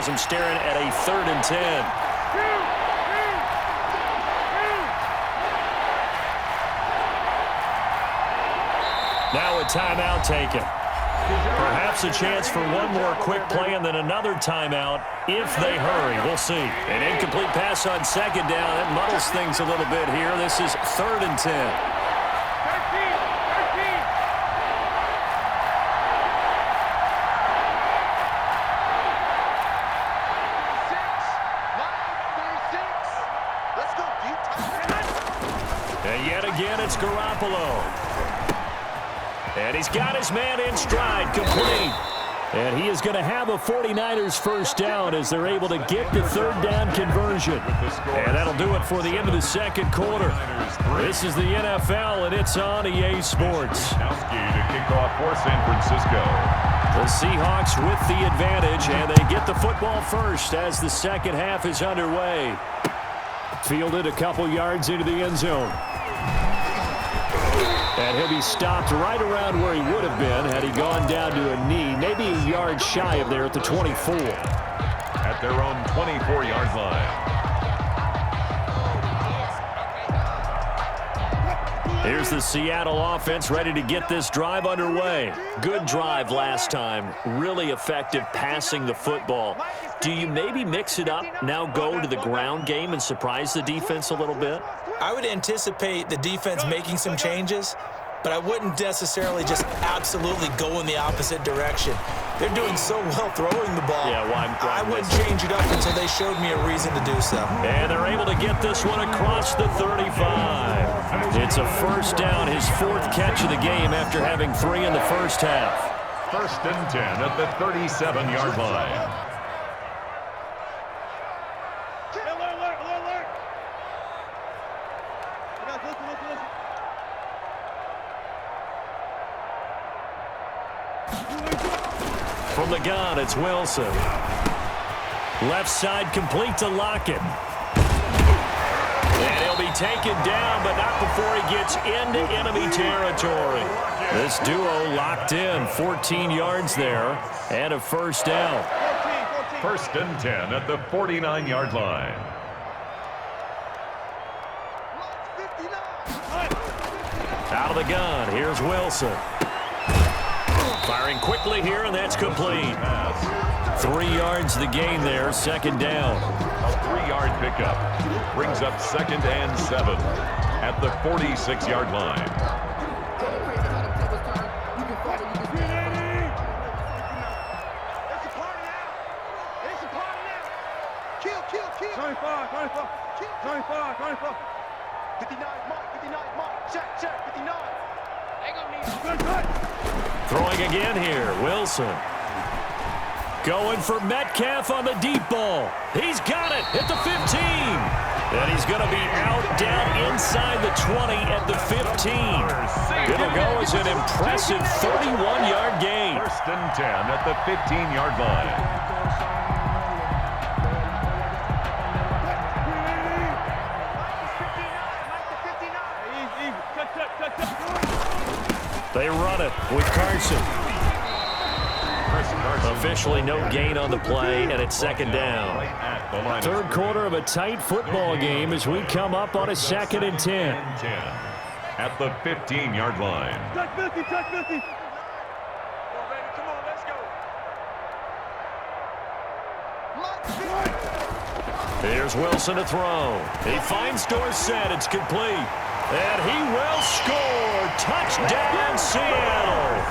has them staring at a 3rd and 10. Now a timeout taken. Perhaps a chance for one more quick play and then another timeout if they hurry. We'll see. An incomplete pass on 2nd down. That muddles things a little bit here. This is 3rd and 10. And yet again, it's Garoppolo. And he's got his man in stride, complete. And he is going to have a 49ers first down as they're able to get the 3rd down conversion. And that'll do it for the end of the 2nd quarter. This is the NFL, and it's on EA Sports. To kick off for San Francisco. The Seahawks with the advantage, and they get the football first as the 2nd half is underway. Fielded a couple yards into the end zone. And he'll be stopped right around where he would have been had he gone down to a knee, maybe a yard shy of there at the 24. At their own 24-yard line. Here's the Seattle offense ready to get this drive underway. Good drive last time. Really effective passing the football. Do you maybe mix it up, now go to the ground game and surprise the defense a little bit? I would anticipate the defense making some changes, but I wouldn't necessarily just absolutely go in the opposite direction. They're doing so well throwing the ball. Yeah, well, I wouldn't change it up until they showed me a reason to do so. And they're able to get this one across the 35. It's a first down, his 4th catch of the game after having 3 in the first half. 1st and 10 at the 37-yard line. From the gun, it's Wilson. Left side complete to Lockett. And he'll be taken down, but not before he gets into enemy territory. This duo locked in, 14 yards there, and a first down. 1st and 10 at the 49-yard line. Out of the gun, here's Wilson. Firing quickly here, and that's complete. 3 yards the gain there, 2nd down. A 3-yard pickup brings up 2nd and 7 at the 46-yard line. Throwing again here, Wilson. Going for Metcalf on the deep ball. He's got it at the 15. And he's going to be out down inside the 20 at the 15. It'll go as an impressive 31-yard gain. 1st and 10 at the 15-yard line. They run it with Carson. Officially no gain on the play, and it's 2nd down. 3rd quarter of a tight football game as we come up on a 2nd and 10. At the 15-yard line. Touch 50, touch 50. Here's Wilson to throw. He finds Dorsett. It's complete. And he will score. Touchdown, Seattle.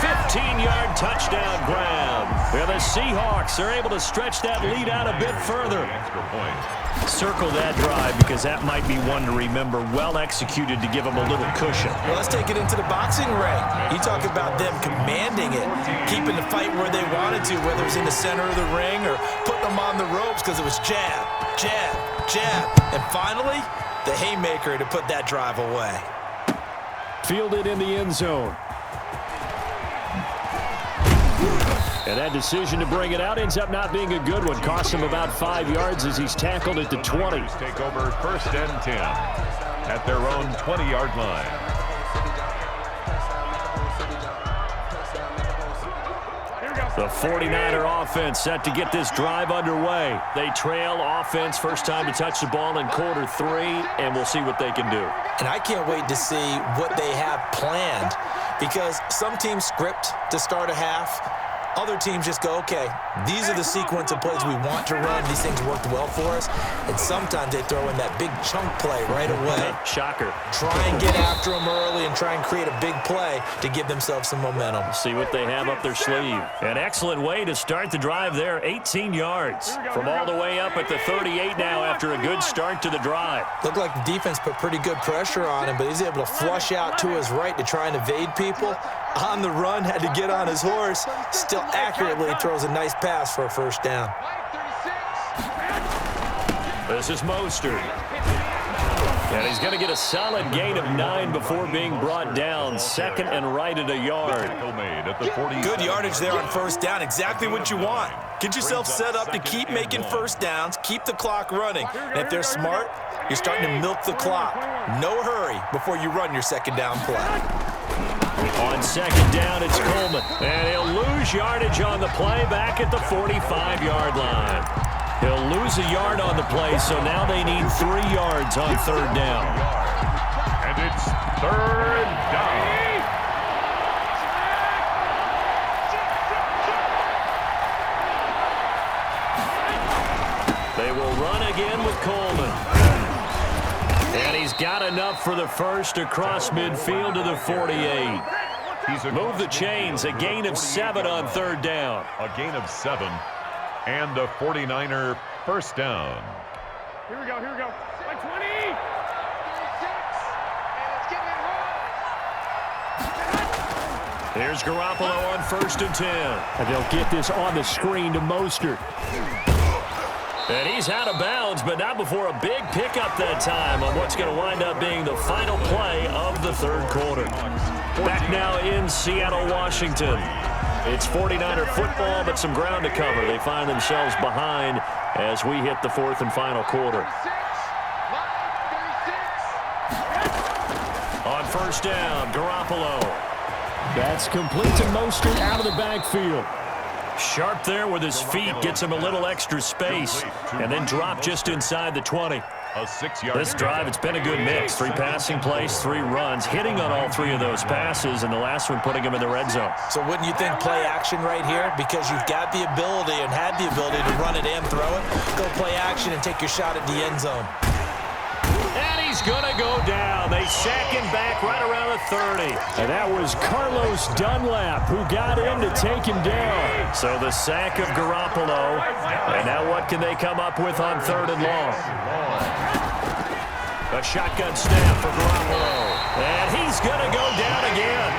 15-yard touchdown grab. Well, the Seahawks are able to stretch that lead out a bit further. Circle that drive because that might be one to remember. Well executed to give them a little cushion. Well, let's take it into the boxing ring. You talk about them commanding it, keeping the fight where they wanted to, whether it was in the center of the ring or putting them on the ropes because it was jab, jab, jab. And finally, the haymaker to put that drive away. Fielded in the end zone. And that decision to bring it out ends up not being a good one. Cost him about 5 yards as he's tackled at the 20. Take over 1st and 10 at their own 20-yard line. The 49er offense set to get this drive underway. They trail offense first time to touch the ball in quarter 3, and we'll see what they can do. And I can't wait to see what they have planned, because some teams script to start a half. Other teams just go, okay, these are the sequence of plays we want to run. These things worked well for us. And sometimes they throw in that big chunk play right away. Shocker. Try and get after them early and try and create a big play to give themselves some momentum. See what they have up their sleeve. An excellent way to start the drive there, 18 yards. From all the way up at the 38 now after a good start to the drive. Looked like the defense put pretty good pressure on him, but he's able to flush out to his right to try and evade people. On the run, had to get on his horse. Still accurately throws a nice pass for a first down. This is Mostert. And he's going to get a solid gain of 9 before being brought down. Second and right at a yard. Good yardage there on first down. Exactly what you want. Get yourself set up to keep making first downs, keep the clock running. And if they're smart, you're starting to milk the clock. No hurry before you run your second down play. On second down, it's Coleman. And he'll lose yardage on the play back at the 45-yard line. He'll lose a yard on the play, so now they need 3 yards on third down. And it's third down. They will run again with Coleman. And he's got enough for the first across midfield to the 48. Move the chains, a gain of 7 on third down. A gain of 7 and a 49er first down. Here we go. Like 20. Here's Garoppolo on first and 10. And they'll get this on the screen to Mostert. And he's out of bounds, but not before a big pickup that time on what's going to wind up being the final play of the third quarter. Back now in Seattle, Washington. It's 49er football, but some ground to cover. They find themselves behind as we hit the fourth and final quarter. On first down, Garoppolo. That's complete to Mostert out of the backfield. Sharp there with his feet, gets him a little extra space, and then drop just inside the 20. This drive, it's been a good mix. 3 passing plays, 3 runs, hitting on all 3 of those passes, and the last one putting him in the red zone. So wouldn't you think play action right here? Because you've got the ability and had the ability to run it and throw it. Go play action and take your shot at the end zone. And he's going to go down. They sack him back right around the 30. And that was Carlos Dunlap who got in to take him down. So the sack of Garoppolo. And now what can they come up with on third and long? A shotgun snap for Garoppolo. And he's going to go down again.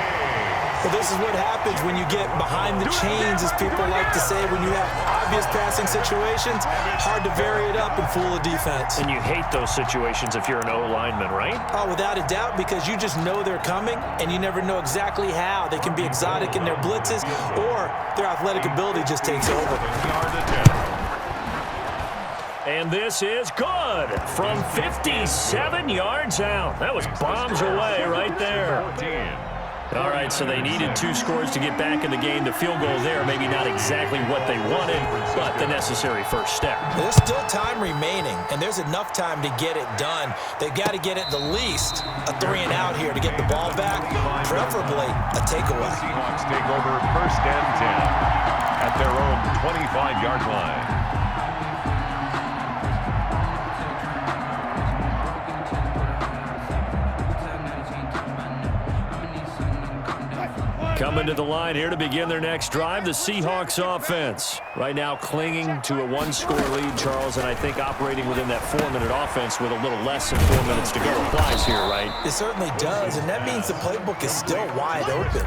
Well, this is what happens when you get behind the chains, as people like to say, when you have obvious passing situations. Hard to vary it up and fool a defense. And you hate those situations if you're an O-lineman, right? Oh, without a doubt, because you just know they're coming, and you never know exactly how. They can be exotic in their blitzes, or their athletic ability just takes over. And this is good from 57 yards out. That was bombs away right there. All right, so they needed 2 scores to get back in the game. The field goal there, maybe not exactly what they wanted, but the necessary first step. There's still time remaining, and there's enough time to get it done. They've got to get at the least a 3 and out here to get the ball back, preferably a takeaway. Seahawks take over first and 10 at their own 25-yard line. Coming to the line here to begin their next drive, the Seahawks offense. Right now clinging to a 1-score lead, Charles, and I think operating within that 4-minute offense with a little less than 4 minutes to go applies here, right? It certainly does, and that means the playbook is still wide open.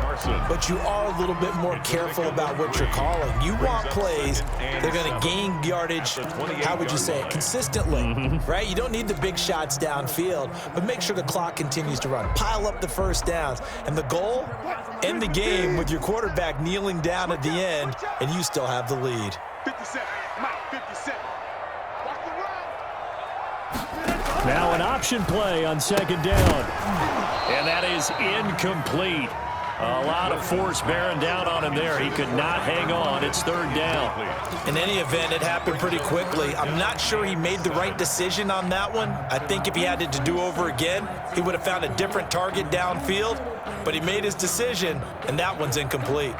But you are a little bit more careful about what you're calling. You want plays they're going to gain yardage, how would you say it, consistently, right? You don't need the big shots downfield, but make sure the clock continues to run. Pile up the first downs, and the goal, end the game with your quarterback kneeling down at the end, and you still have the lead. 57. Mike, 57. Watch the run. Now an option play on second down. And that is incomplete. A lot of force bearing down on him there. He could not hang on. It's third down. In any event, it happened pretty quickly. I'm not sure he made the right decision on that one. I think if he had it to do over again, he would have found a different target downfield. But he made his decision, and that one's incomplete.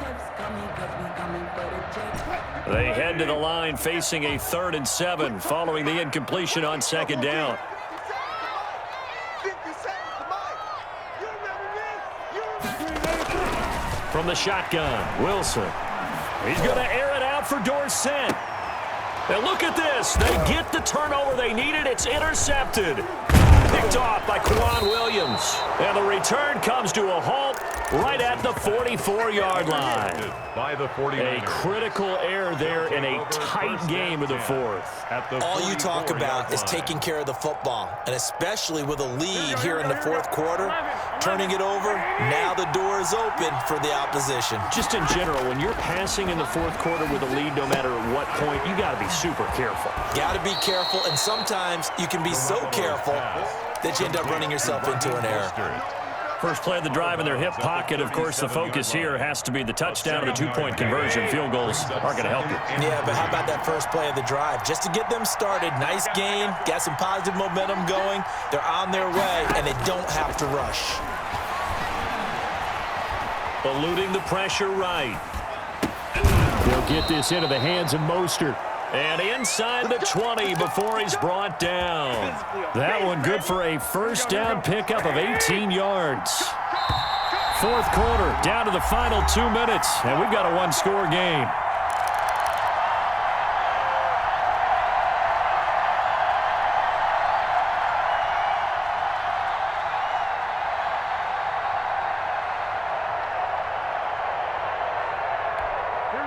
They head to the line facing a 3rd and 7 following the incompletion on second down. From the shotgun, Wilson. He's going to air it out for Dorsett. And look at this. They get the turnover they needed. It's intercepted. Picked off by Quan Williams. And the return comes to a halt right at the 44-yard line. By the 49ers. A critical error there in a tight game of the fourth. All you talk about is taking care of the football, and especially with a lead here in the fourth quarter, turning it over, now the door is open for the opposition. Just in general, when you're passing in the fourth quarter with a lead, no matter at what point, you got to be super careful. Got to be careful, and sometimes you can be so careful that you end up running yourself into an error. First play of the drive in their hip pocket. Of course, the focus here has to be the touchdown and the 2-point conversion. Field goals aren't going to help you. Yeah, but how about that first play of the drive? Just to get them started, nice game, got some positive momentum going. They're on their way, and they don't have to rush. Eluding the pressure right. They'll get this into the hands of Mostert. And inside the 20 before he's brought down. That one good for a first down pickup of 18 yards. Fourth quarter, down to the final 2 minutes, and we've got a one-score game.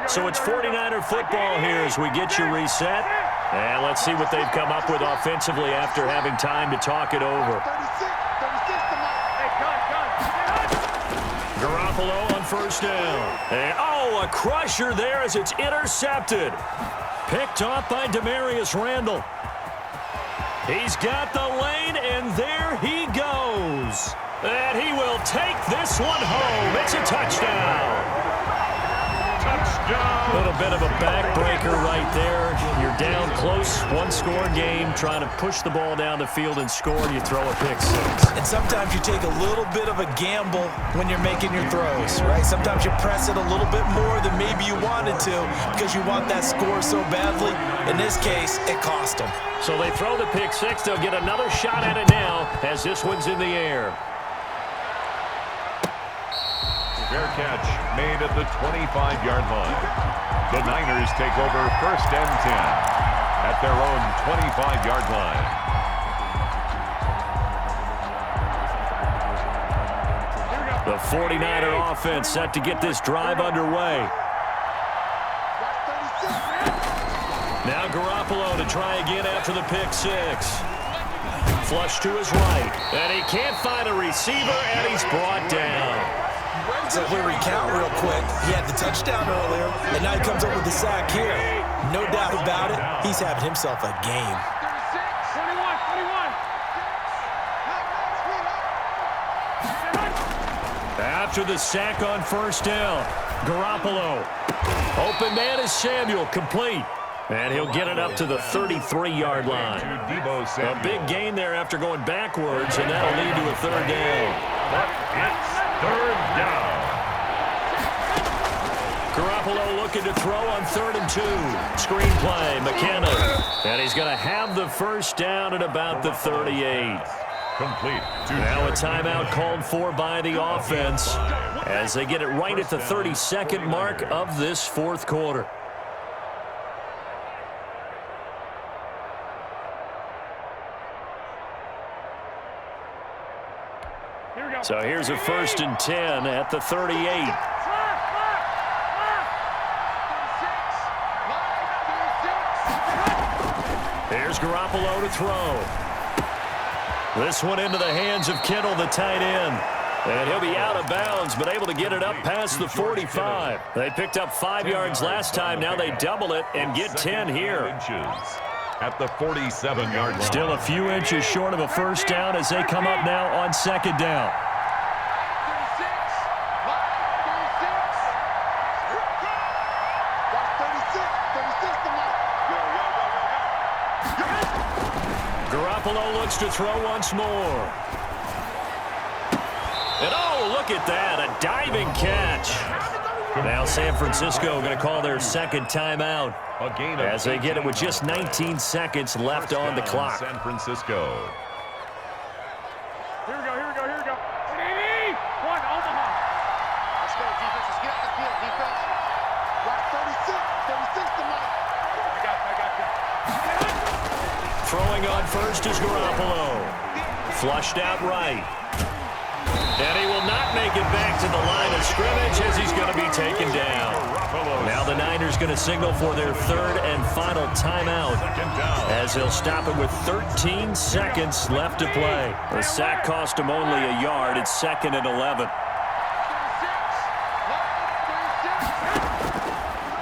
So it's 49er football here as we get you reset. And let's see what they've come up with offensively after having time to talk it over. Garoppolo on first down. And, oh, a crusher there as it's intercepted. Picked off by Demarius Randall. He's got the lane, and there he goes. And he will take this one home. It's a touchdown. A little bit of a backbreaker right there. You're down close, one-score game, trying to push the ball down the field and score, and you throw a pick six. And sometimes you take a little bit of a gamble when you're making your throws, right? Sometimes you press it a little bit more than maybe you wanted to because you want that score so badly. In this case, it cost them. So they throw the pick six. They'll get another shot at it now as this one's in the air. Fair catch made at the 25-yard line. The Niners take over first and 10 at their own 25-yard line. The 49er offense set to get this drive underway. Now Garoppolo to try again after the pick six. Flush to his right. And he can't find a receiver, and he's brought down. So if we recount real quick, he had the touchdown earlier, and now he comes up with the sack here. No doubt about it, he's having himself a game. After the sack on first down, Garoppolo. Open man is Samuel, complete. And he'll get it up to the 33-yard line. A big gain there after going backwards, and that'll lead to a third down. It's third down. Garoppolo looking to throw on 3rd and 2. Screen play, McKenna. And he's going to have the first down at about the 38. Complete. Now a timeout called for by the offense as they get it right at the 32nd mark of this fourth quarter. So here's a 1st and 10 at the 38. Here's Garoppolo to throw. This one into the hands of Kittle, the tight end. And he'll be out of bounds, but able to get it up past the 45. They picked up 5 yards last time. Now they double it and get 10 here. At the 47-yard line. Still a few inches short of a first down as they come up now on second down. Garoppolo looks to throw once more. And oh, look at that, a diving catch. Now San Francisco going to call their second timeout as they get it with just 19 seconds left on the clock. San Francisco. Here we go. One, Omaha. Let's go, defense. Let's get out the field, defense. Rock 36 tonight. I got you. Throwing on first is Garoppolo. Flushed out right. And he will not make it back to the line of scrimmage as he's going to be taken down. Now the Niners going to signal for their third and final timeout as they'll stop it with 13 seconds left to play. The sack cost him only a yard. It's 2nd and 11.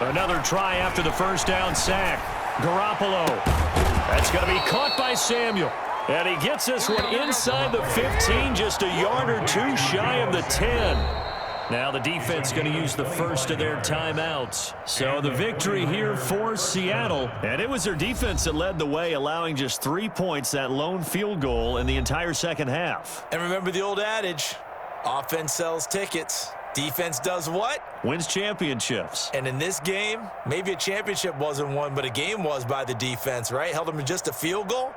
Another try after the first down sack. Garoppolo. That's going to be caught by Samuel. And he gets this one inside the 15, just a yard or two shy of the 10. Now the defense going to use the first of their timeouts. So the victory here for Seattle. And it was their defense that led the way, allowing just 3 points, that lone field goal in the entire second half. And remember the old adage, offense sells tickets. Defense does what? Wins championships. And in this game, maybe a championship wasn't won, but a game was by the defense, right? Held them to just a field goal.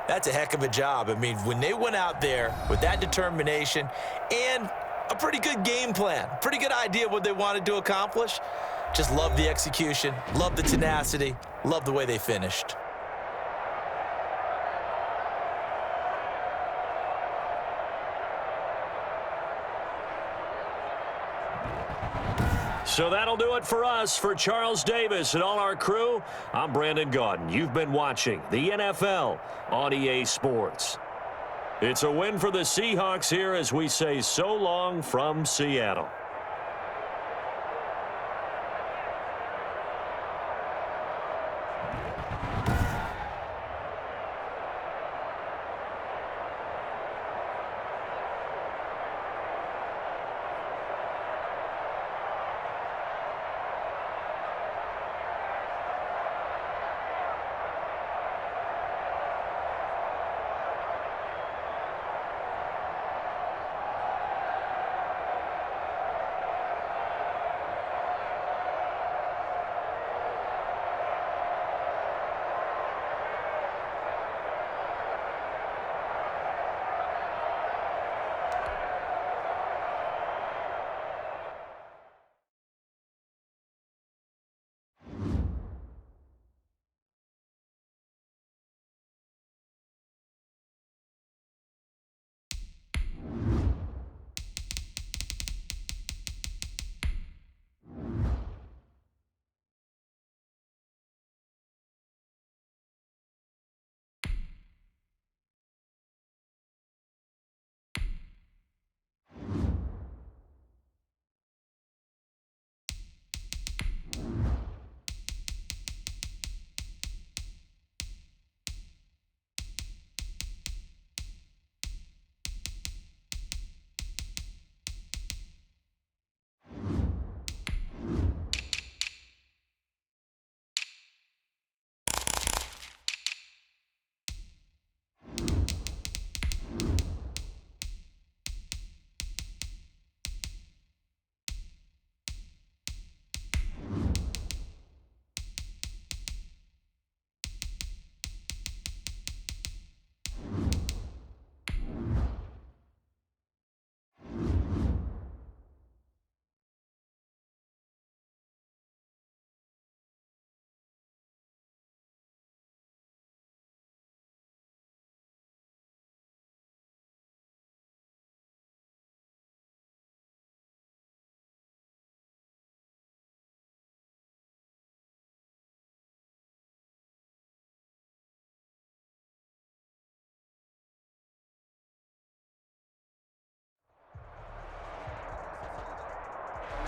That's a heck of a job. I mean, when they went out there with that determination and a pretty good game plan, pretty good idea what they wanted to accomplish, just love the execution, love the tenacity, love the way they finished. So that'll do it for us. For Charles Davis and all our crew, I'm Brandon Gaudin. You've been watching the NFL on EA Sports. It's a win for the Seahawks here as we say so long from Seattle.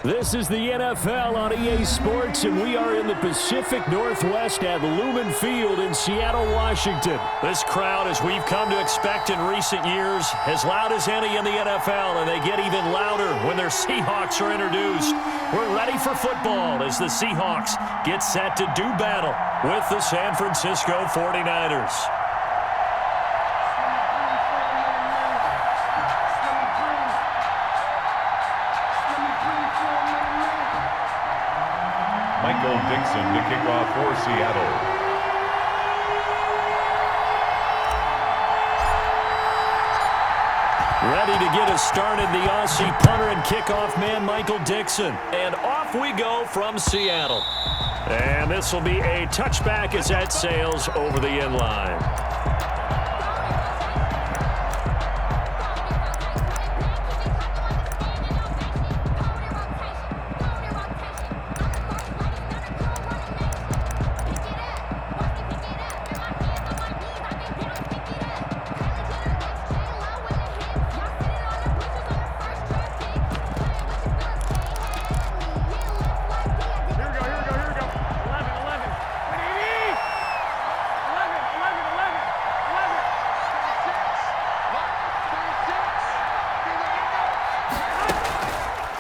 This is the NFL on EA Sports, and we are in the Pacific Northwest at Lumen Field in Seattle, Washington. This crowd, as we've come to expect in recent years, as loud as any in the NFL, and they get even louder when their Seahawks are introduced. We're ready for football as the Seahawks get set to do battle with the San Francisco 49ers. Michael Dixon to kick off for Seattle. Ready to get us started, the Aussie punter and kickoff man, Michael Dixon. And off we go from Seattle. And this will be a touchback as that sails over the end line.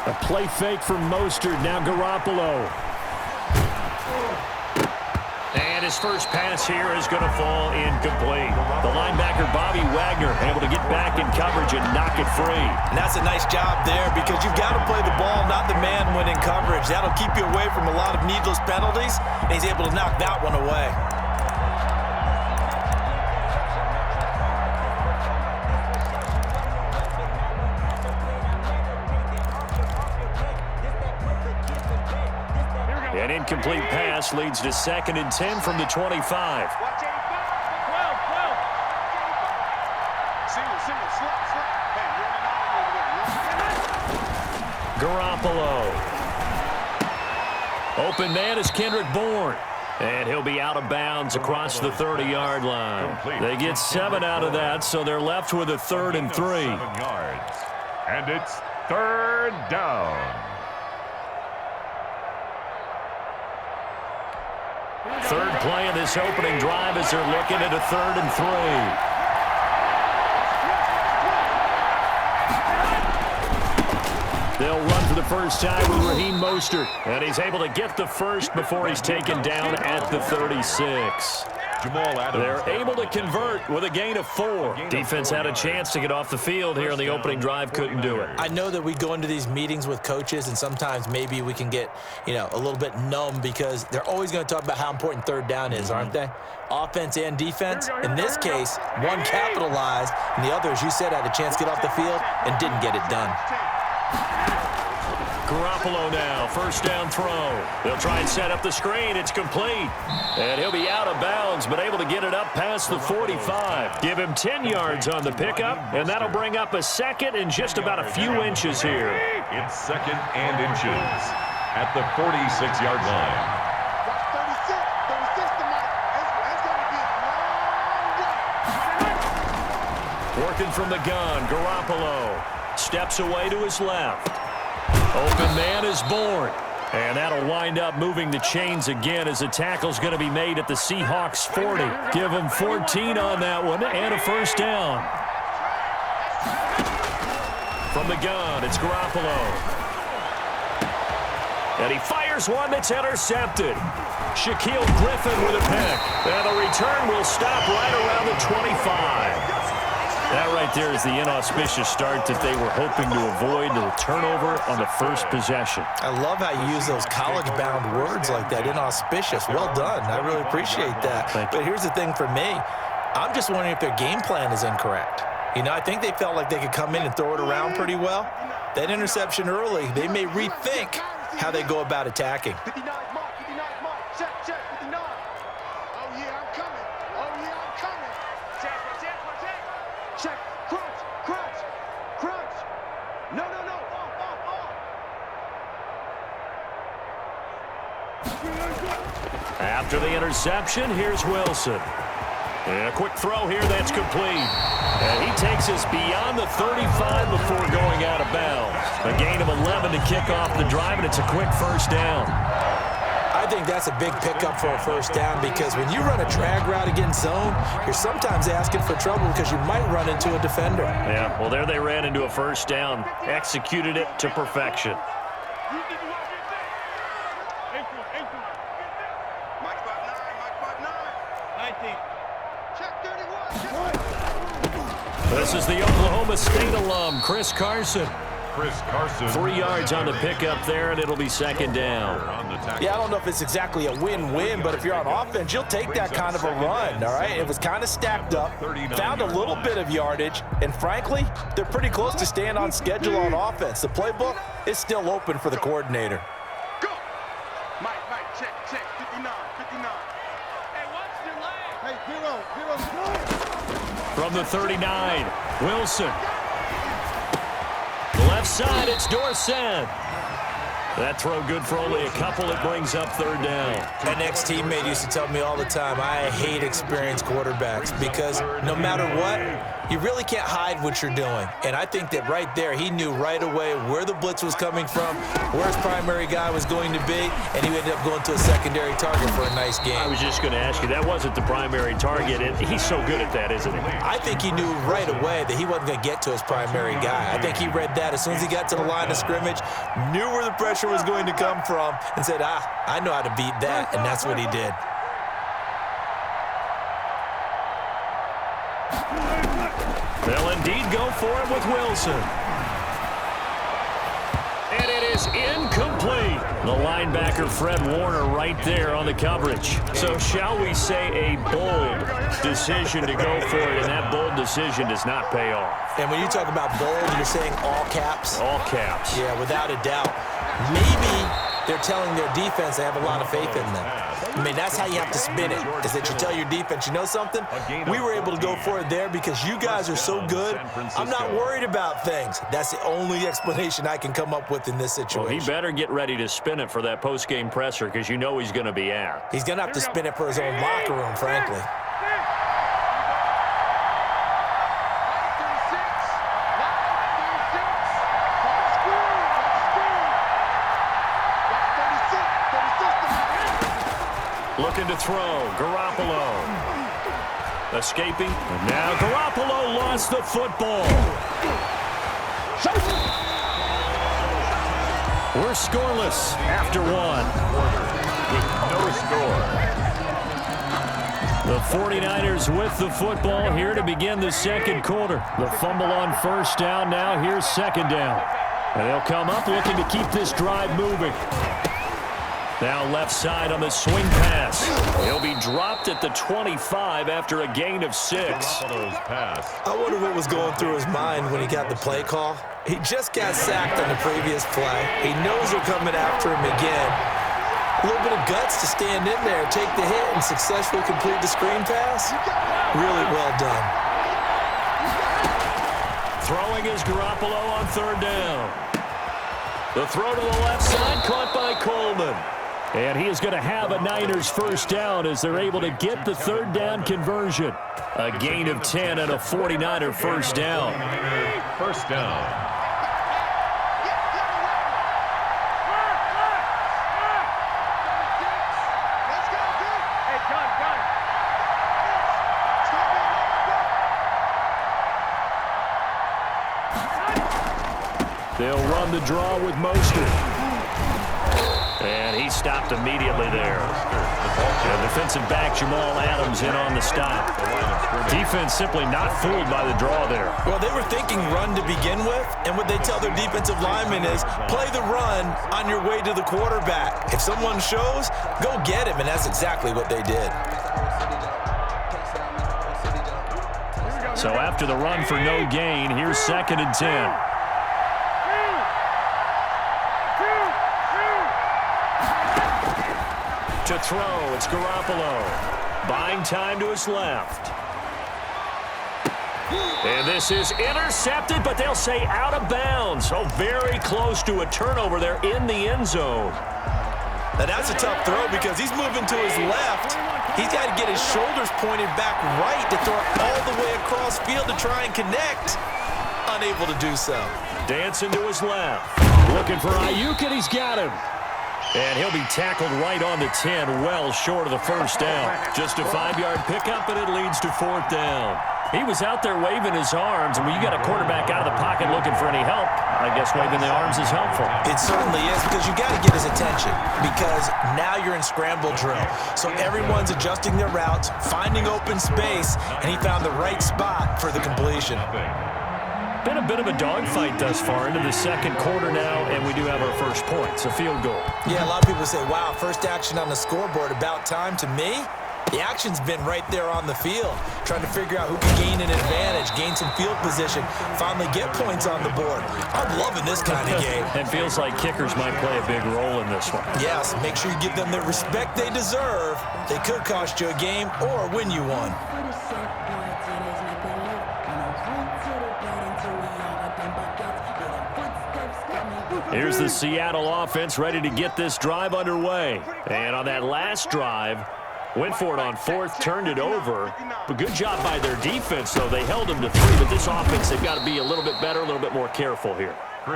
A play fake from Mostert, now Garoppolo. And his first pass here is going to fall incomplete. The linebacker, Bobby Wagner, able to get back in coverage and knock it free. And that's a nice job there because you've got to play the ball, not the man when in coverage. That'll keep you away from a lot of needless penalties, and he's able to knock that one away. An incomplete pass leads to 2nd and 10 from the 25. Garoppolo. Open man is Kendrick Bourne. And he'll be out of bounds across the 30-yard line. They get 7 out of that, so they're left with a 3rd and 3. 7 yards. And it's 3rd down. Third play of this opening drive as they're looking at a 3rd and 3. They'll run for the first time with Raheem Mostert. And he's able to get the first before he's taken down at the 36. They're able to convert with a gain of 4. Defense had a chance to get off the field here in the opening drive, couldn't do it. I know that we go into these meetings with coaches, and sometimes maybe we can get, a little bit numb because they're always going to talk about how important 3rd down is, aren't they? Offense and defense. In this case, one capitalized, and the other, as you said, had a chance to get off the field and didn't get it done. Garoppolo now, first down throw. They'll try and set up the screen. It's complete. And he'll be out of bounds, but able to get it up past the 45. Give him 10 yards on the pickup, and that'll bring up a 2nd and just about a few inches here. It's 2nd and inches at the 46-yard line. Working from the gun, Garoppolo steps away to his left. Open man is Bourne. And that'll wind up moving the chains again as the tackle's going to be made at the Seahawks 40. Give him 14 on that one and a first down. From the gun, it's Garoppolo. And he fires one that's intercepted. Shaquille Griffin with a pick. And the return will stop right around the 25. That right there is the inauspicious start that they were hoping to avoid, the turnover on the first possession. I love how you use those college-bound words like that, inauspicious. Well done. I really appreciate that. But here's the thing for me. I'm just wondering if their game plan is incorrect. I think they felt like they could come in and throw it around pretty well. That interception early, they may rethink how they go about attacking. After the interception, here's Wilson. And a quick throw here, that's complete. And he takes us beyond the 35 before going out of bounds. A gain of 11 to kick off the drive, and it's a quick first down. I think that's a big pickup for a first down because when you run a drag route against zone, you're sometimes asking for trouble because you might run into a defender. Yeah, well, there they ran into a first down. Executed it to perfection. This is the Oklahoma State alum, Chris Carson. Chris Carson. 3 yards on the pickup there, and it'll be second down. Yeah, I don't know if it's exactly a win-win, but if you're on offense, you'll take that kind of a run, all right? It was kind of stacked up, found a little bit of yardage, and frankly, they're pretty close to staying on schedule on offense. The playbook is still open for the coordinator. Go! Mike, check, 59. Hey, what's your leg? Hey, zero. From the 39, Wilson. Left side, it's Dorsett. That throw good for only a couple. It brings up third down. An ex-teammate used to tell me all the time, I hate experienced quarterbacks because no matter what, you really can't hide what you're doing. And I think that right there, he knew right away where the blitz was coming from, where his primary guy was going to be, and he ended up going to a secondary target for a nice game. I was just going to ask you, that wasn't the primary target, and he's so good at that, isn't he? I think he knew right away that he wasn't going to get to his primary guy. I think he read that as soon as he got to the line of scrimmage, knew where the pressure was going to come from, and said, I know how to beat that, and that's what he did. They'll indeed go for it with Wilson. And it is incomplete. The linebacker, Fred Warner, right there on the coverage. So shall we say a bold decision to go for it, and that bold decision does not pay off. And when you talk about bold, you're saying all caps? All caps. Yeah, without a doubt. Maybe they're telling their defense they have a lot of faith in them. I mean, that's how you have to spin it, is that you tell your defense, you know something? We were able to go for it there because you guys are so good. I'm not worried about things. That's the only explanation I can come up with in this situation. Well, he better get ready to spin it for that post-game presser because you know he's going to be out. He's going to have to spin it for his own locker room, frankly. Looking to throw, Garoppolo. Escaping, and now Garoppolo lost the football. We're scoreless after one. With no score. The 49ers with the football here to begin the second quarter. The fumble on first down, now here's second down. And they'll come up looking to keep this drive moving. Now left side on the swing pass. He'll be dropped at the 25 after a gain of 6. I wonder what was going through his mind when he got the play call. He just got sacked on the previous play. He knows they're coming after him again. A little bit of guts to stand in there, take the hit, and successfully complete the screen pass. Really well done. Throwing is Garoppolo on third down. The throw to the left side caught by Coleman. And he is going to have a Niners first down as they're able to get the third down conversion. A gain of 10 and a 49er first down. First down. They'll run the draw with Mostert. And he stopped immediately there. And defensive back Jamal Adams in on the stop. Defense simply not fooled by the draw there. Well, they were thinking run to begin with, and what they tell their defensive linemen is play the run on your way to the quarterback. If someone shows, go get him, and that's exactly what they did. So after the run for no gain, here's second and 10. To throw, it's Garoppolo. Buying time to his left. And this is intercepted, but they'll say out of bounds. So very close to a turnover there in the end zone. Now that's a tough throw because he's moving to his left. He's got to get his shoulders pointed back right to throw it all the way across field to try and connect. Unable to do so. Dancing to his left. Looking for Ayuk, and he's got him. And he'll be tackled right on the 10, well short of the first down. Just a 5-yard pickup, and it leads to fourth down. He was out there waving his arms, and when you got a quarterback out of the pocket looking for any help, I guess waving the arms is helpful. It certainly is, because you got to get his attention, because now you're in scramble drill. So everyone's adjusting their routes, finding open space, and he found the right spot for the completion. Been a bit of a dogfight thus far into the second quarter now, and we do have our first points, a field goal. Yeah, a lot of people say, wow, first action on the scoreboard, about time. To me, the action's been right there on the field, trying to figure out who can gain an advantage, gain some field position, finally get points on the board. I'm loving this kind of game. And feels like kickers might play a big role in this one. Yes, make sure you give them the respect they deserve. They could cost you a game or win you one. Here's the Seattle offense ready to get this drive underway. And on that last drive, went for it on fourth, turned it over. But good job by their defense, though. They held them to 3, but this offense, they've got to be a little bit better, a little bit more careful here.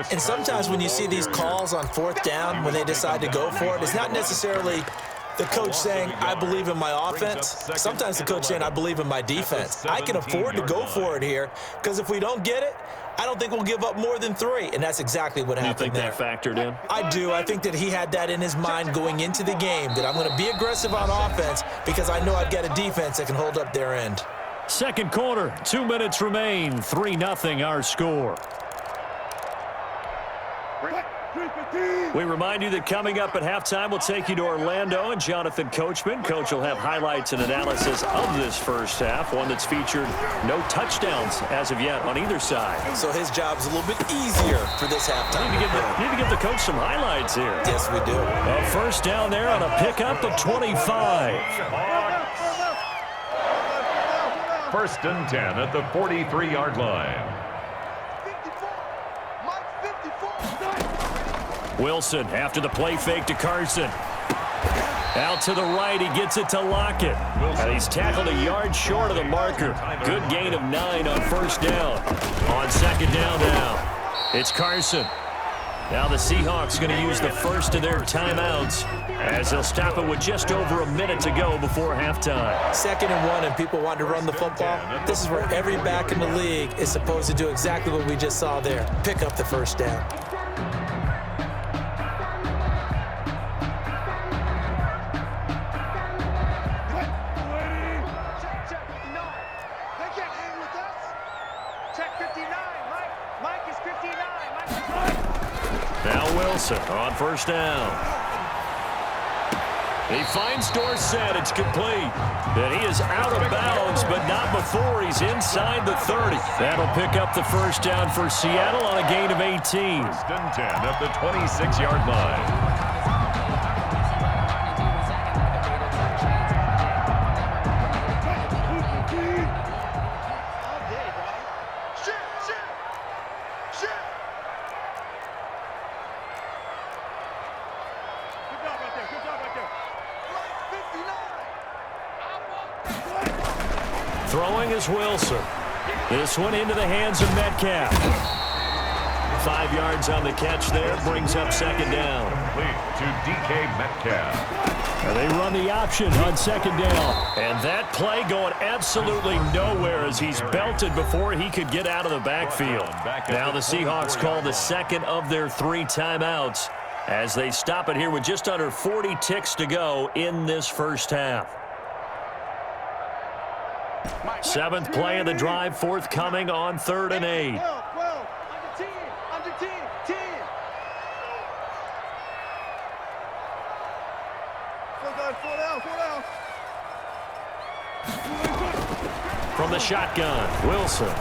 And sometimes when you see these calls on fourth down, when they decide to go for it, it's not necessarily the coach saying, I believe in my offense. Sometimes the coach saying, I believe in my defense. I can afford to go for it here, because if we don't get it, I don't think we'll give up more than 3, and that's exactly what happened there. You think that factored in? I do. I think that he had that in his mind going into the game, that I'm going to be aggressive on offense because I know I've got a defense that can hold up their end. Second quarter, 2 minutes remain, 3-0 our score. We remind you that coming up at halftime, we'll take you to Orlando and Jonathan Coachman. Coach will have highlights and analysis of this first half, one that's featured no touchdowns as of yet on either side. So his job's a little bit easier for this halftime. Need to give the coach some highlights here. Yes, we do. A first down there on a pickup of 25. First and 10 at the 43-yard line. Wilson after the play fake to Carson. Out to the right, he gets it to Lockett. And he's tackled a yard short of the marker. Good gain of 9 on first down. On second down now, it's Carson. Now the Seahawks going to use the first of their timeouts as they'll stop it with just over a minute to go before halftime. 2nd and 1 and people want to run the football. This is where every back in the league is supposed to do exactly what we just saw there. Pick up the first down. On first down. He finds Dorsett. It's complete. And he is out of bounds, but not before he's inside the 30. That'll pick up the first down for Seattle on a gain of 18. First and 10 at the 26-yard line. Throwing is Wilson. This one into the hands of Metcalf. 5 yards on the catch there, brings up second down. Complete to DK Metcalf. And they run the option on second down. And that play going absolutely nowhere as he's belted before he could get out of the backfield. Now the Seahawks call the second of their 3 timeouts as they stop it here with just under 40 ticks to go in this first half. 7th play of the drive, forthcoming on 3rd and 8. Under 10. From the shotgun, Wilson.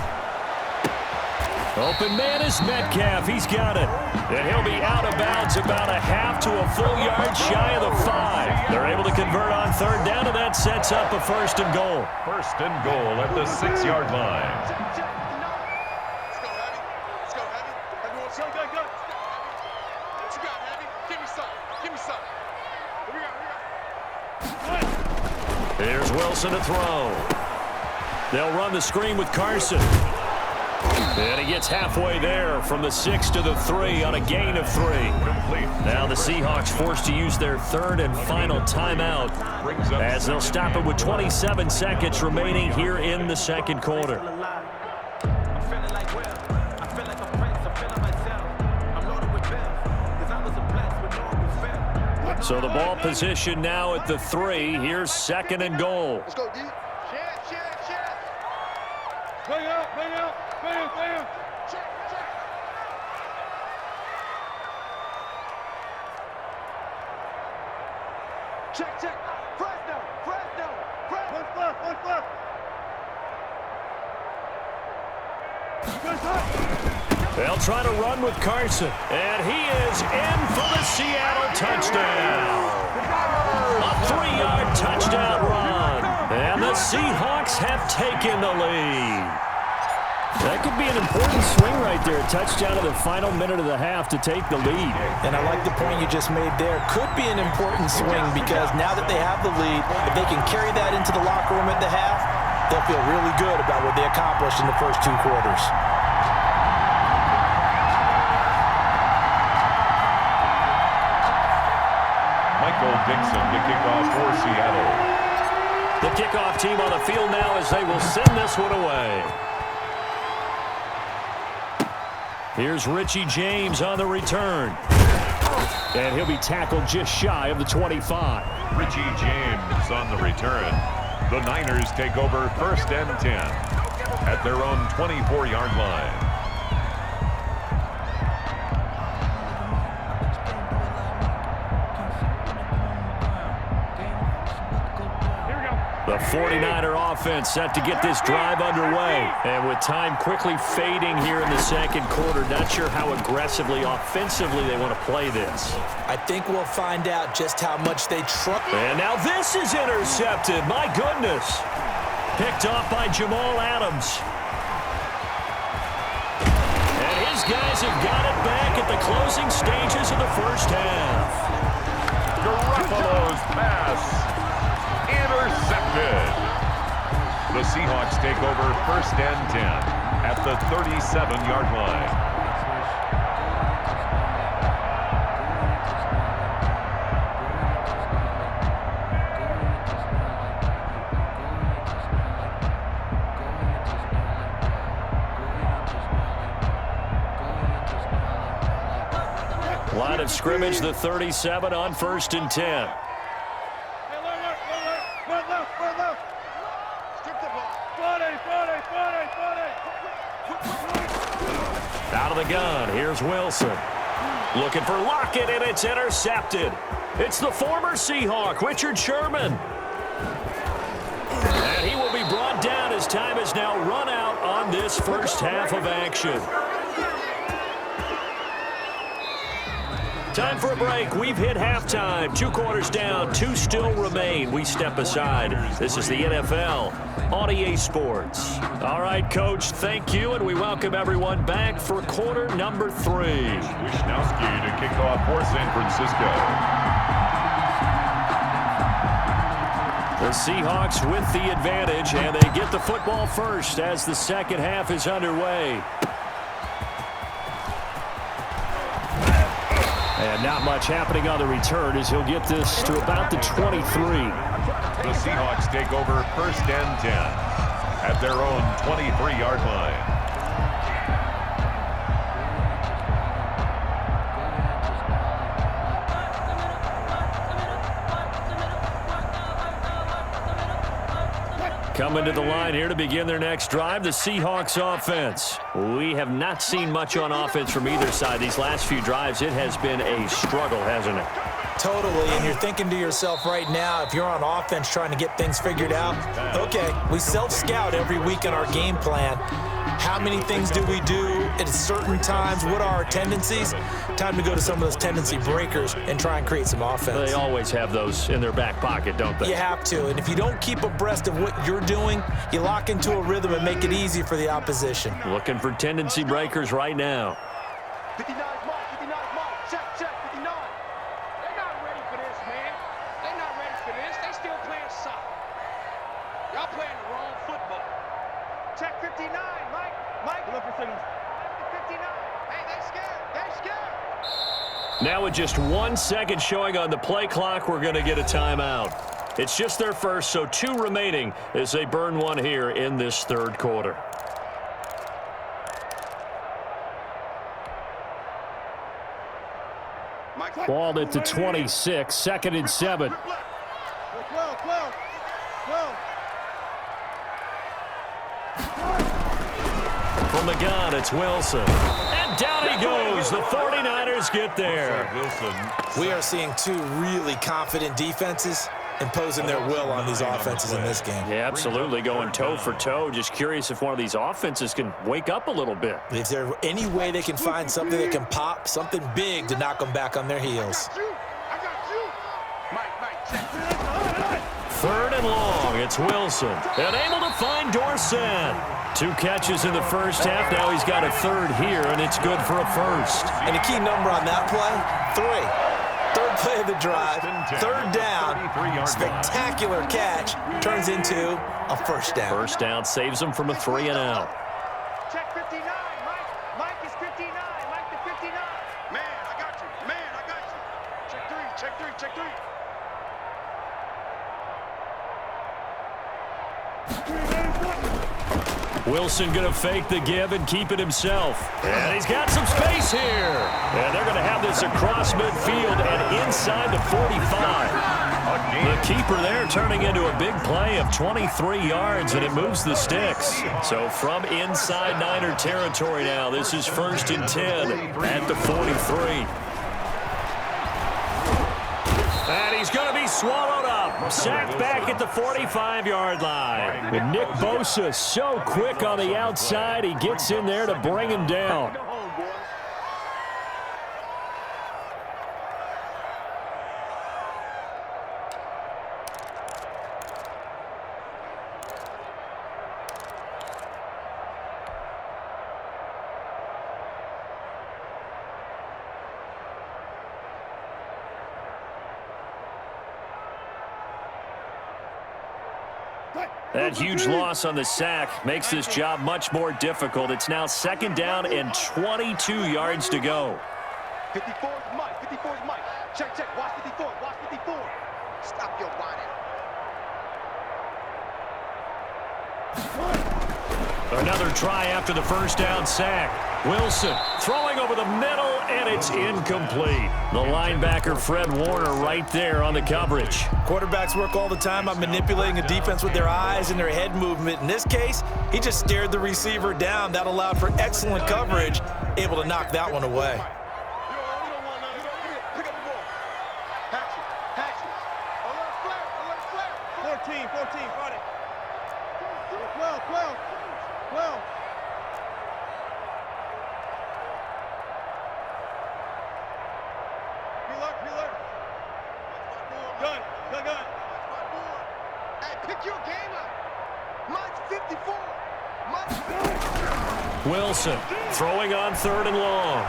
Open man is Metcalf. He's got it. And he'll be out of bounds about a half to a full yard shy of the 5. They're able to convert on 3rd down, and that sets up a 1st and goal. 1st and goal at the 6-yard line. Let's go, Heavy. Let's go, Heavy. Everyone, go. What you got, Heavy? Give me some. What we got? Here's Wilson to throw. They'll run the screen with Carson. And he gets halfway there from the 6 to the 3 on a gain of 3. Now the Seahawks forced to use their 3rd and final timeout as they'll stop it with 27 seconds remaining here in the second quarter. So the ball position now at the 3. Here's 2nd and goal. Let's go, D. Shit. Bang out. Check, check. Fresno. What's left? They'll try to run with Carson, and he is in for the Seattle touchdown. A 3-yard touchdown run, and the Seahawks have taken the lead. That could be an important swing right there. A touchdown in the final minute of the half to take the lead. And I like the point you just made there. Could be an important swing because now that they have the lead, if they can carry that into the locker room at the half, they'll feel really good about what they accomplished in the first 2 quarters. Michael Dixon to kick off for Seattle. The kickoff team on the field now as they will send this one away. Here's Richie James on the return. And he'll be tackled just shy of the 25. Richie James on the return. The Niners take over 1st and 10 at their own 24-yard line. The 49er offense set to get this drive underway. And with time quickly fading here in the second quarter, not sure how aggressively, offensively they want to play this. I think we'll find out just how much they trust. And now this is intercepted. My goodness. Picked off by Jamal Adams. And his guys have got it back at the closing stages of the first half. Garoppolo's pass. Intercepted. The Seahawks take over 1st and 10 at the 37-yard line. Line of scrimmage, the 37 on 1st and 10. Out of the gun, here's Wilson. Looking for Lockett, and it's intercepted. It's the former Seahawk, Richard Sherman. And he will be brought down as time has now run out on this first half of action. Time for a break. We've hit halftime. 2 quarters down, 2 still remain. We step aside. This is the NFL on EA Sports. All right, Coach, thank you, and we welcome everyone back for quarter number 3. Wisnowski to kick off for San Francisco. The Seahawks with the advantage, and they get the football first as the second half is underway. And not much happening on the return as he'll get this to about the 23. The Seahawks take over 1st and 10 at their own 23-yard line. Coming to the line here to begin their next drive, the Seahawks offense. We have not seen much on offense from either side. These last few drives, it has been a struggle, hasn't it? Totally, and you're thinking to yourself right now, if you're on offense trying to get things figured out, okay, we self-scout every week in our game plan. How many things do we do at certain times? What are our tendencies? Time to go to some of those tendency breakers and try and create some offense. They always have those in their back pocket, don't they? You have to, and if you don't keep abreast of what you're doing, you lock into a rhythm and make it easy for the opposition. Looking for tendency breakers right now. 59 mark, check, 59. They're not ready for this, man. They're not ready for this. They still playing soccer. Y'all playing the wrong football. Check 59, Mike. Look for signals. 59. Hey, they're scared. Now with just 1 second showing on the play clock, we're going to get a timeout. It's just their first, so 2 remaining as they burn one here in this third quarter. Ball at the 26, 2nd and 7. 12. From the gun, it's Wilson. And down he goes. The 49ers get there. We are seeing two really confident defenses imposing their will on these offenses in this game. Yeah, absolutely, going toe for toe. Just curious if one of these offenses can wake up a little bit. Is there any way they can find something that can pop, something big to knock them back on their heels? I got you. Mike, check. 3rd and long, it's Wilson. And able to find Dorsett. 2 catches in the first half. Now he's got a 3rd here, and it's good for a 1st. And the key number on that play, 3. 3rd play of the drive, 3rd down, spectacular catch, turns into a 1st down. 1st down saves him from a 3 and out. Check 59, Mike. Mike is 59. Mike the 59. Man, I got you. Check 3. Wilson going to fake the give and keep it himself. And he's got some space here. And they're going to have this across midfield and inside the 45. The keeper there turning into a big play of 23 yards, and it moves the sticks. So from inside Niner territory now, this is 1st and 10 at the 43. And he's going to be swallowed up. Sacked back at the 45-yard line. And Nick Bosa so quick on the outside, he gets in there to bring him down. That huge loss on the sack makes this job much more difficult. It's now 2nd down and 22 yards to go. 54 is Mike. 54 is Mike. Check. Watch 54. Watch 54. Stop your whining. Another try after the 1st down sack. Wilson throwing over the middle, and it's incomplete. The linebacker, Fred Warner, right there on the coverage. Quarterbacks work all the time on manipulating a defense with their eyes and their head movement. In this case, he just stared the receiver down. That allowed for excellent coverage, able to knock that one away. Wilson throwing on 3rd and long.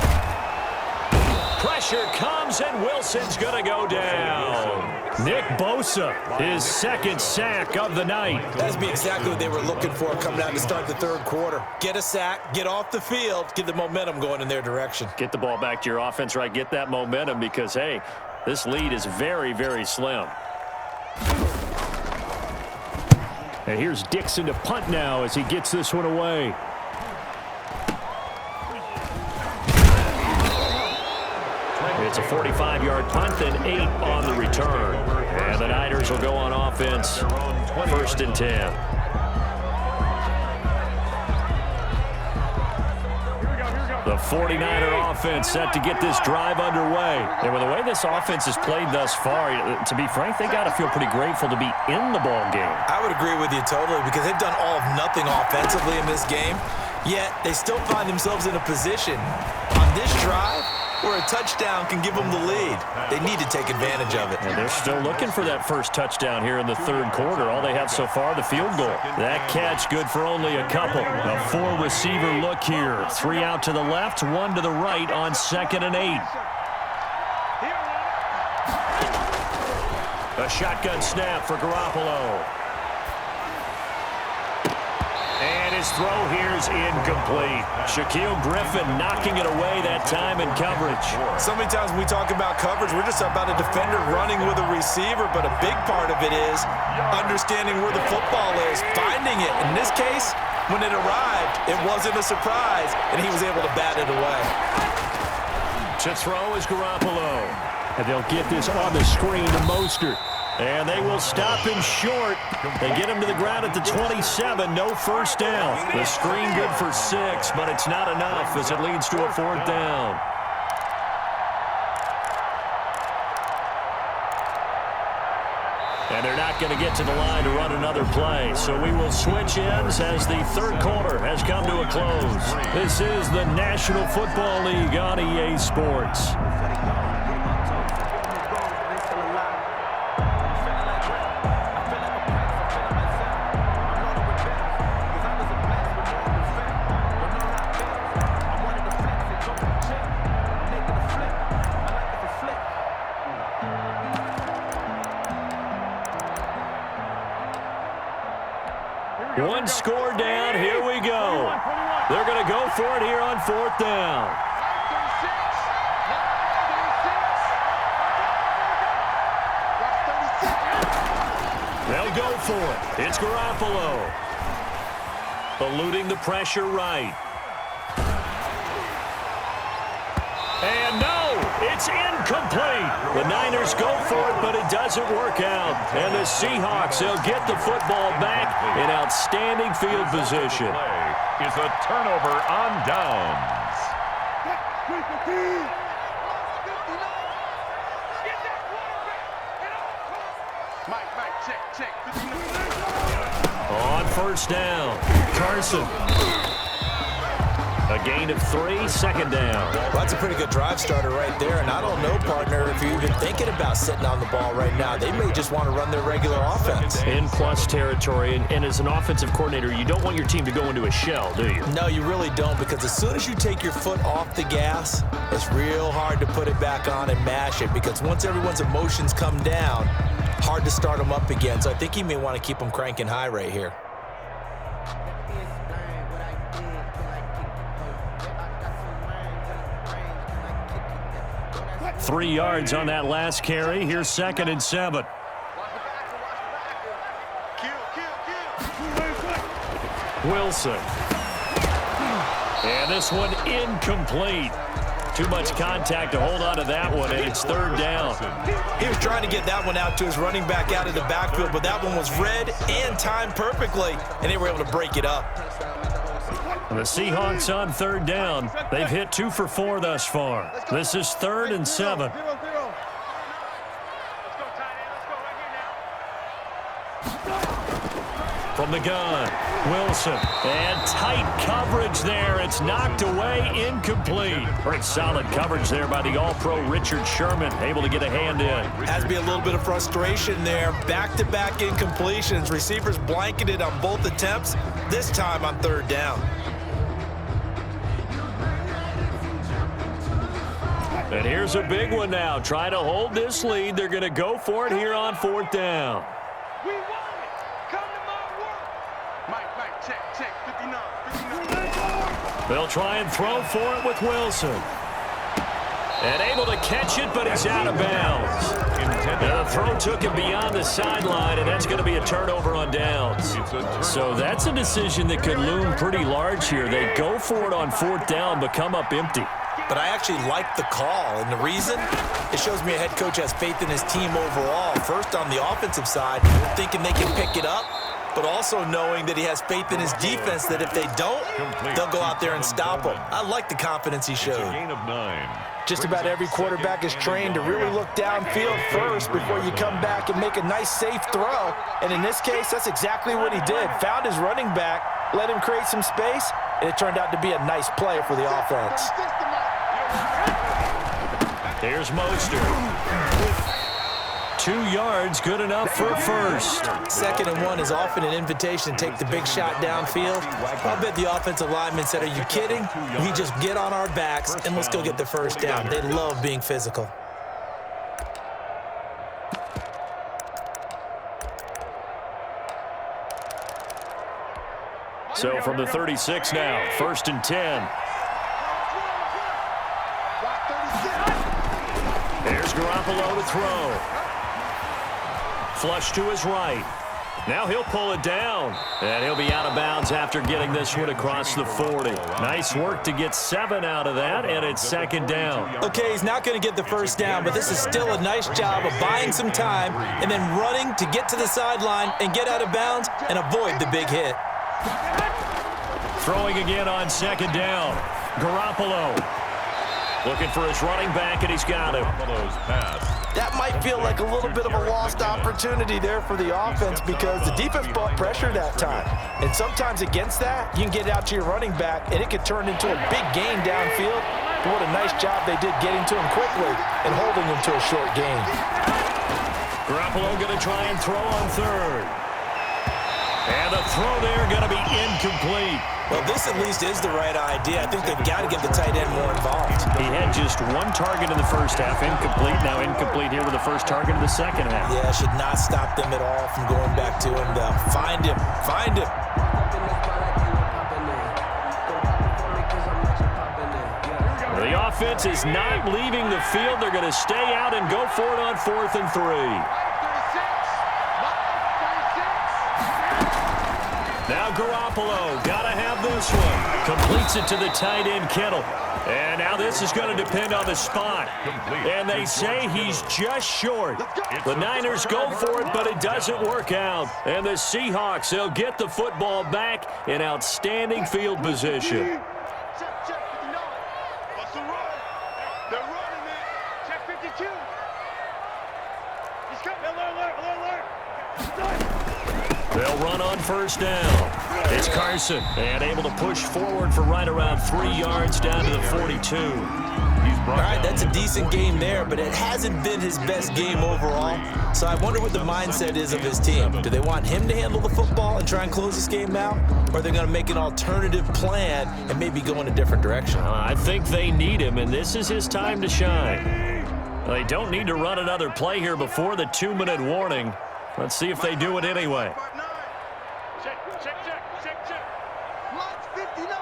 Pressure comes, and Wilson's going to go down. Nick Bosa, his 2nd sack of the night. That's exactly what they were looking for coming out to start the 3rd quarter. Get a sack, get off the field, get the momentum going in their direction. Get the ball back to your offense, right? Get that momentum because, hey, this lead is very, very slim. And here's Dixon to punt now as he gets this one away. It's a 45-yard punt, then 8 on the return. And the Niners will go on offense, 1st and 10. The 49er offense set to get this drive underway. And with the way this offense has played thus far, to be frank, they got to feel pretty grateful to be in the ball game. I would agree with you totally because they've done all of nothing offensively in this game, yet they still find themselves in a position on this drive where a touchdown can give them the lead. They need to take advantage of it. And they're still looking for that 1st touchdown here in the 3rd quarter. All they have so far, the field goal. That catch good for only a couple. A 4-receiver look here. 3 out to the left, 1 to the right on 2nd and 8. A shotgun snap for Garoppolo. And his throw here is incomplete. Shaquille Griffin knocking it away that time in coverage. So many times when we talk about coverage, we're just about a defender running with a receiver, but a big part of it is understanding where the football is, finding it. In this case, when it arrived, it wasn't a surprise, and he was able to bat it away. To throw is Garoppolo. And they'll get this on the screen to Mostert. And they will stop him short. They get him to the ground at the 27. No first down. The screen good for 6, but it's not enough as it leads to a 4th down. And they're not going to get to the line to run another play. So we will switch ends as the 3rd quarter has come to a close. This is the National Football League on EA Sports. One score down. Here we go. They're going to go for it here on 4th down. They'll go for it. It's Garoppolo. Eluding the pressure right. And no, it's incomplete. The Niners go for it, but it doesn't work out. And the Seahawks, they'll get the football back in outstanding field position. Is a turnover on downs. On 1st down, Carson. A gain of 3, 2nd down. Well, that's a pretty good drive starter right there. And I don't know, partner, if you're even thinking about sitting on the ball right now. They may just want to run their regular offense. In plus territory, and as an offensive coordinator, you don't want your team to go into a shell, do you? No, you really don't, because as soon as you take your foot off the gas, it's real hard to put it back on and mash it, because once everyone's emotions come down, hard to start them up again. So I think you may want to keep them cranking high right here. 3 yards on that last carry. Here's 2nd and 7. Wilson. And this one incomplete. Too much contact to hold on to that one, and it's 3rd down. He was trying to get that one out to his running back out of the backfield, but that one was read and timed perfectly, and they were able to break it up. The Seahawks on 3rd down. They've hit 2 for 4 thus far. This is 3rd and 7. From the gun, Wilson. And tight coverage there. It's knocked away, incomplete. Great solid coverage there by the All-Pro Richard Sherman. Able to get a hand in. Has to be a little bit of frustration there. Back-to-back incompletions. Receivers blanketed on both attempts, this time on 3rd down. And here's a big one now. Trying to hold this lead. They're going to go for it here on 4th down. We want it. Come to my work. Mike, check. 59. They'll try and throw for it with Wilson. And able to catch it, but he's out of bounds. And the throw took him beyond the sideline, and that's going to be a turnover on downs. So that's a decision that could loom pretty large here. They go for it on 4th down, but come up empty. But I actually like the call, and the reason? It shows me a head coach has faith in his team overall. First, on the offensive side, thinking they can pick it up, but also knowing that he has faith in his defense that if they don't, they'll go out there and stop them. I like the confidence he showed. Gain of 9. Just about every quarterback is trained to really look downfield first before you come back and make a nice, safe throw. And in this case, that's exactly what he did. Found his running back, let him create some space, and it turned out to be a nice play for the offense. Here's Mostert. 2 yards, good enough for first. 2nd and 1 is often an invitation to take the big shot downfield. I'll bet the offensive lineman said, are you kidding? We just get on our backs and let's go get the first down. They love being physical. So from the 36 now, 1st and 10. There's Garoppolo to throw. Flush to his right. Now he'll pull it down, and he'll be out of bounds after getting this one across the 40. Nice work to get 7 out of that, and it's second down. Okay, he's not going to get the first down, but this is still a nice job of buying some time and then running to get to the sideline and get out of bounds and avoid the big hit. Throwing again on second down. Garoppolo looking for his running back, and he's got him. That might feel like a little bit of a lost opportunity there for the offense because the defense brought pressure that time. And sometimes against that, you can get it out to your running back, and it could turn into a big gain downfield. But what a nice job they did getting to him quickly and holding him to a short gain. Garoppolo going to try and throw on third. And the throw there going to be incomplete. Well, this at least is the right idea. I think they've got to get the tight end more involved. He had just 1 target in the first half, incomplete. Now incomplete here with the first target in the second half. Yeah, should not stop them at all from going back to him, though. Find him. Find him. The offense is not leaving the field. They're going to stay out and go for it on 4th and 3. Now Garoppolo, gotta have this one. Completes it to the tight end, Kittle. And now this is going to depend on the spot. And they say he's just short. The Niners go for it, but it doesn't work out. And the Seahawks, they'll get the football back in outstanding field position. Check 59. What's the run? They're running it. Check 52. He's coming. Alert. They'll run on first down. It's Carson, and able to push forward for right around 3 yards down to the 42. All right, that's a decent game there, but it hasn't been his best game overall. So I wonder what the mindset is of his team. Do they want him to handle the football and try and close this game out? Or are they going to make an alternative plan and maybe go in a different direction? I think they need him, and this is his time to shine. They don't need to run another play here before the 2-minute warning. Let's see if they do it anyway. Check. Mike's 59.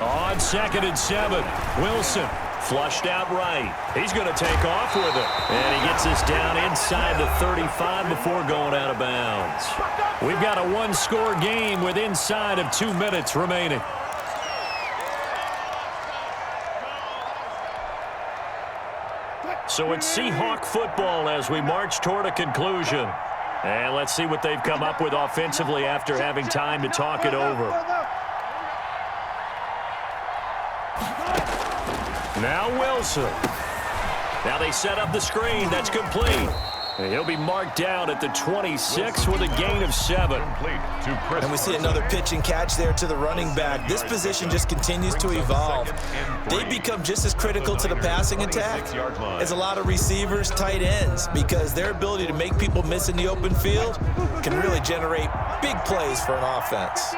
On 2nd and 7, Wilson flushed out right. He's going to take off with it. And he gets us down inside the 35 before going out of bounds. We've got a 1-score game with inside of 2 minutes remaining. So it's Seahawk football as we march toward a conclusion. And let's see what they've come up with offensively after having time to talk it over. Now Wilson. Now they set up the screen. That's complete. And he'll be marked down at the 26 with a gain of 7. And we see another pitch and catch there to the running back. This position just continues to evolve. They become just as critical to the passing attack as a lot of receivers, tight ends, because their ability to make people miss in the open field can really generate big plays for an offense.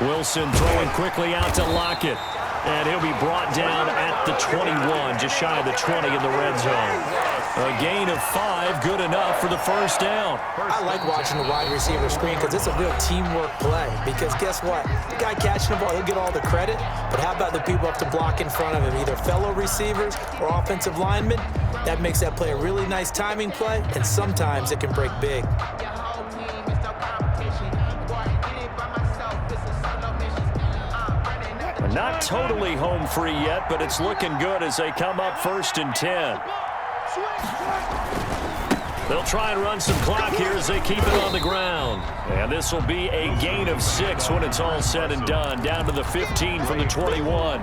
Wilson throwing quickly out to Lockett. And he'll be brought down at the 21, just shy of the 20 in the red zone. A gain of 5, good enough for the first down. I like watching the wide receiver screen because it's a real teamwork play. Because guess what? The guy catching the ball, he'll get all the credit. But how about the people up to block in front of him, either fellow receivers or offensive linemen? That makes that play a really nice timing play, and sometimes it can break big. Not totally home free yet, but it's looking good as they come up 1st and 10. They'll try and run some clock here as they keep it on the ground. And this will be a gain of 6 when it's all said and done, down to the 15 from the 21.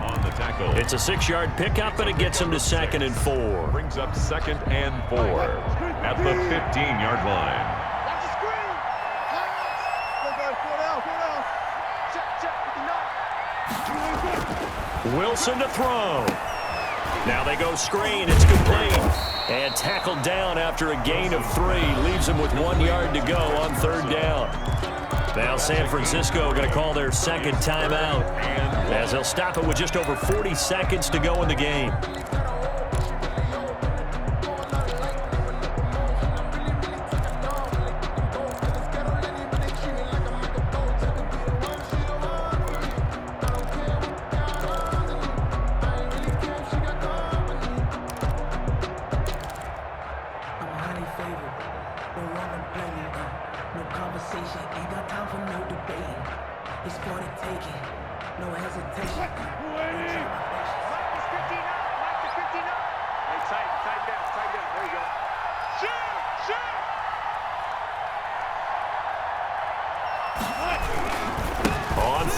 It's a 6-yard pickup, and it gets them to 2nd and 4. Brings up 2nd and 4 at the 15-yard line. Wilson to throw. Now they go screen. It's complete. And tackled down after a gain of 3. Leaves him with 1 yard to go on 3rd down. Now San Francisco going to call their 2nd timeout as they'll stop it with just over 40 seconds to go in the game.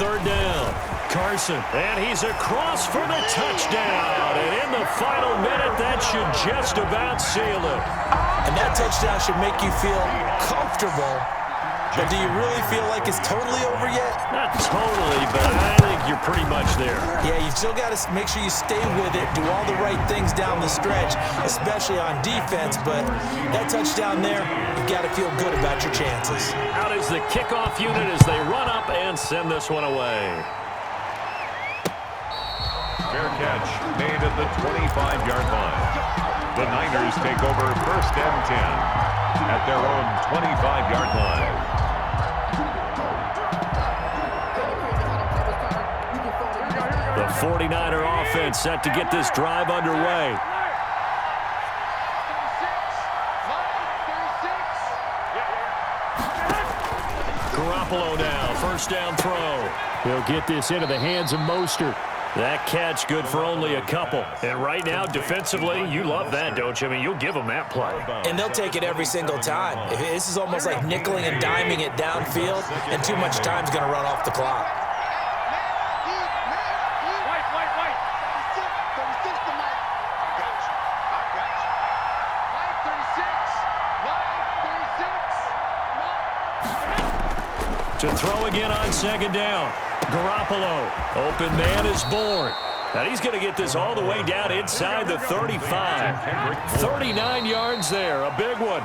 third down. Carson, and he's across for the touchdown. And in the final minute, that should just about seal it. And that touchdown should make you feel comfortable. But do you really feel like it's totally over yet? Not totally, but I think you're pretty much there. Yeah, you've still got to make sure you stay with it, do all the right things down the stretch, especially on defense. But that touchdown there, you've got to feel good about your chances. Out is the kickoff unit as they run up and send this one away. Fair catch made at the 25-yard line. The Niners take over first and 10 at their own 25-yard line. The 49er offense set to get this drive underway. Garoppolo now, first down throw. He'll get this into the hands of Mostert. That catch good for only a couple. And right now, defensively, you love that, don't you? I mean, you'll give them that play. And they'll take it every single time. This is almost like nickeling and diming it downfield, and too much time's going to run off the clock. To throw again on second down. Garoppolo, open man is born. And he's going to get this all the way down inside the 35. 39 yards there, a big one.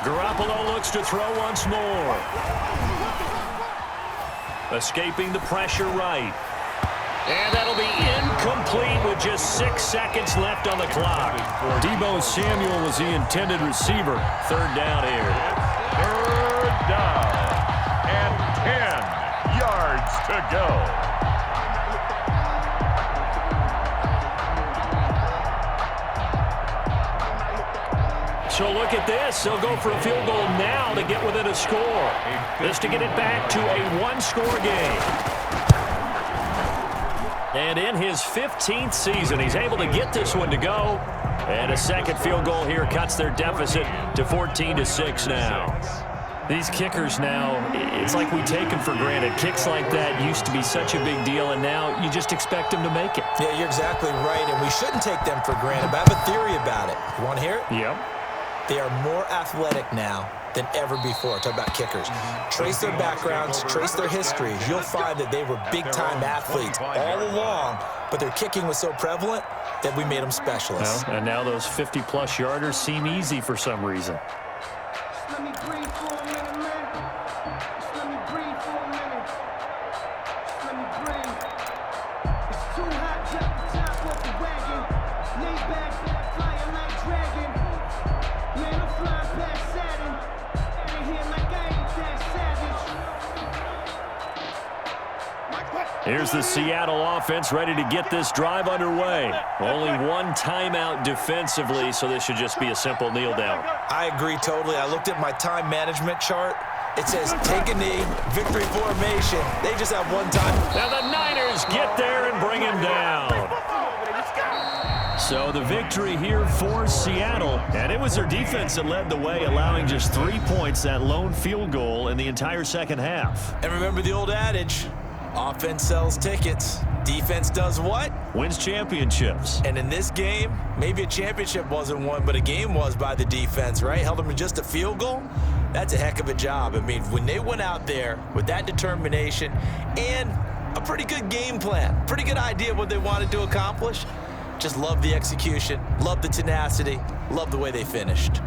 Garoppolo looks to throw once more. Escaping the pressure right. And that'll be incomplete with just 6 seconds left on the clock. Deebo Samuel was the intended receiver. Third down here. Third down. And 10 yards to go. So look at this. They'll go for a field goal now to get within a score. This to get it back to a one-score game. And in his 15th season, he's able to get this one to go. And a second field goal here cuts their deficit to 14-6 now. These kickers now, it's like we take them for granted. Kicks like that used to be such a big deal, and now you just expect them to make it. Yeah, you're exactly right, and we shouldn't take them for granted. But I have a theory about it. You want to hear it? Yep. They are more athletic now than ever before. Talk about kickers. Trace their backgrounds, trace their histories. You'll find that they were big-time athletes all along, but their kicking was so prevalent that we made them specialists. Well, and now those 50-plus yarders seem easy for some reason. Let me breathe for a minute, man. Just let me breathe for a minute. Just let me breathe. It's too hot, drop the top off the wagon. Lay back, flying like dragon. Man, I'm flying past Saturn. Out of here like I ain't that savage. Here's the Seattle offense ready to get this drive underway. Only one timeout defensively, so this should just be a simple kneel down. I agree totally. I looked at my time management chart. It says take a knee, victory formation. They just have one time. Now the Niners get there and bring him down. So the victory here for Seattle. And it was their defense that led the way, allowing just 3 points, that lone field goal in the entire second half. And remember the old adage, offense sells tickets. Defense does what? Wins championships. And in this game, maybe a championship wasn't won, but a game was by the defense, right? Held them to just a field goal. That's a heck of a job. I mean, when they went out there with that determination and a pretty good game plan, pretty good idea of what they wanted to accomplish, just love the execution, love the tenacity, love the way they finished.